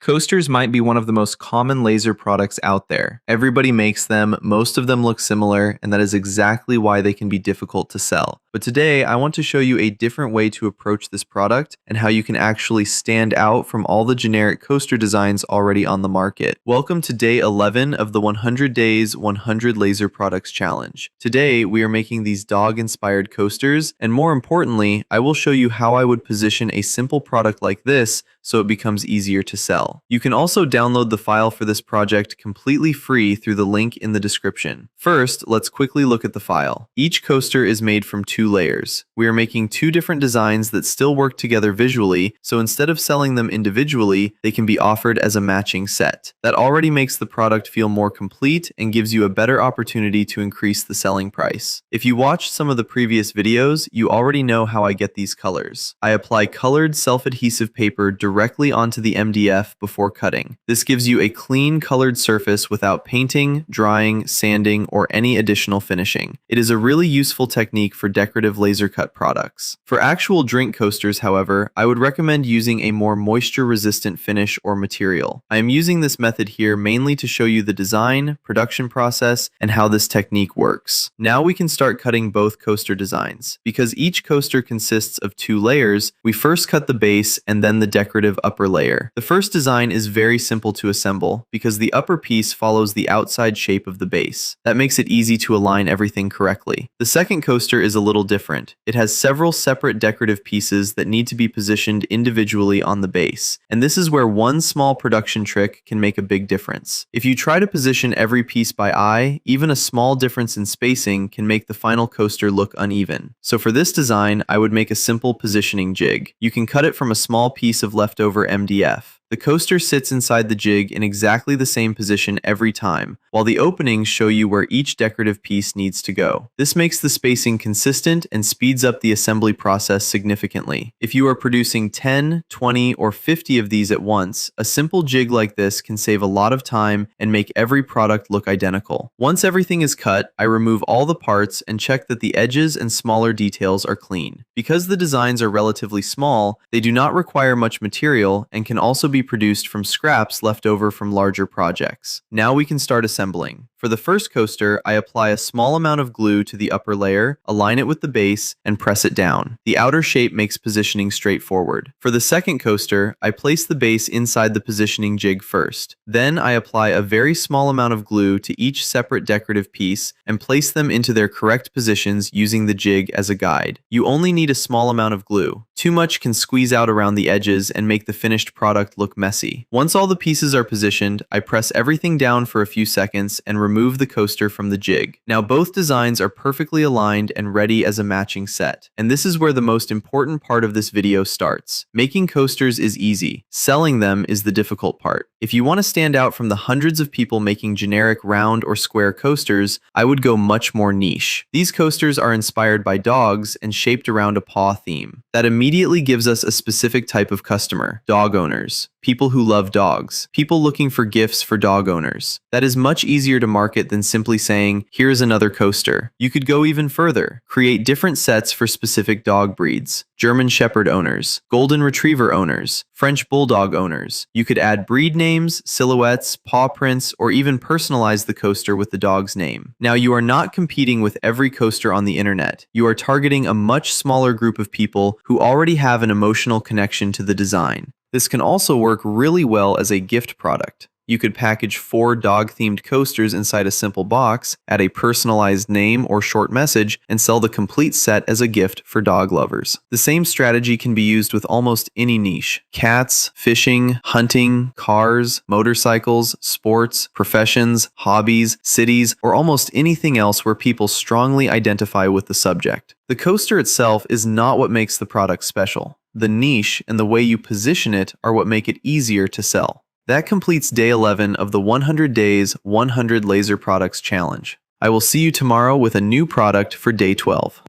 Coasters might be one of the most common laser products out there. Everybody makes them, most of them look similar, and that is exactly why they can be difficult to sell. But today, I want to show you a different way to approach this product and how you can actually stand out from all the generic coaster designs already on the market. Welcome to day 11 of the 100 Days 100 Laser Products Challenge. Today, we are making these dog-inspired coasters, and more importantly, I will show you how I would position a simple product like this so it becomes easier to sell. You can also download the file for this project completely free through the link in the description. First, let's quickly look at the file. Each coaster is made from 2 layers. We are making 2 different designs that still work together visually, so instead of selling them individually, they can be offered as a matching set. That already makes the product feel more complete and gives you a better opportunity to increase the selling price. If you watched some of the previous videos, you already know how I get these colors. I apply colored self-adhesive paper directly onto the MDF before cutting. This gives you a clean colored surface without painting, drying, sanding, or any additional finishing. It is a really useful technique for decorative laser cut products. For actual drink coasters, however, I would recommend using a more moisture-resistant finish or material. I am using this method here mainly to show you the design, production process, and how this technique works. Now we can start cutting both coaster designs. Because each coaster consists of 2 layers, we first cut the base and then the decorative upper layer. The first design is very simple to assemble because the upper piece follows the outside shape of the base. That makes it easy to align everything correctly. The second coaster is a little different. It has several separate decorative pieces that need to be positioned individually on the base, and this is where one small production trick can make a big difference. If you try to position every piece by eye, even a small difference in spacing can make the final coaster look uneven. So for this design, I would make a simple positioning jig. You can cut it from a small piece of leftover MDF. The coaster sits inside the jig in exactly the same position every time, while the openings show you where each decorative piece needs to go. This makes the spacing consistent and speeds up the assembly process significantly. If you are producing 10, 20, or 50 of these at once, a simple jig like this can save a lot of time and make every product look identical. Once everything is cut, I remove all the parts and check that the edges and smaller details are clean. Because the designs are relatively small, they do not require much material and can also be produced from scraps left over from larger projects. Now we can start assembling. For the first coaster, I apply a small amount of glue to the upper layer, align it with the base, and press it down. The outer shape makes positioning straightforward. For the second coaster, I place the base inside the positioning jig first. Then I apply a very small amount of glue to each separate decorative piece and place them into their correct positions using the jig as a guide. You only need a small amount of glue. Too much can squeeze out around the edges and make the finished product look messy. Once all the pieces are positioned, I press everything down for a few seconds and remove the coaster from the jig. Now both designs are perfectly aligned and ready as a matching set. And this is where the most important part of this video starts. Making coasters is easy. Selling them is the difficult part. If you want to stand out from the hundreds of people making generic round or square coasters, I would go much more niche. These coasters are inspired by dogs and shaped around a paw theme. That immediately gives us a specific type of customer: dog owners. People who love dogs. People looking for gifts for dog owners. That is much easier to market than simply saying, here's another coaster. You could go even further. Create different sets for specific dog breeds. German Shepherd owners, Golden Retriever owners, French Bulldog owners. You could add breed names, silhouettes, paw prints, or even personalize the coaster with the dog's name. Now, you are not competing with every coaster on the internet. You are targeting a much smaller group of people who already have an emotional connection to the design. This can also work really well as a gift product. You could package 4 dog-themed coasters inside a simple box, add a personalized name or short message, and sell the complete set as a gift for dog lovers. The same strategy can be used with almost any niche: cats, fishing, hunting, cars, motorcycles, sports, professions, hobbies, cities, or almost anything else where people strongly identify with the subject. The coaster itself is not what makes the product special. The niche and the way you position it are what make it easier to sell. That completes day 11 of the 100 Days 100 Laser Products Challenge. I will see you tomorrow with a new product for day 12.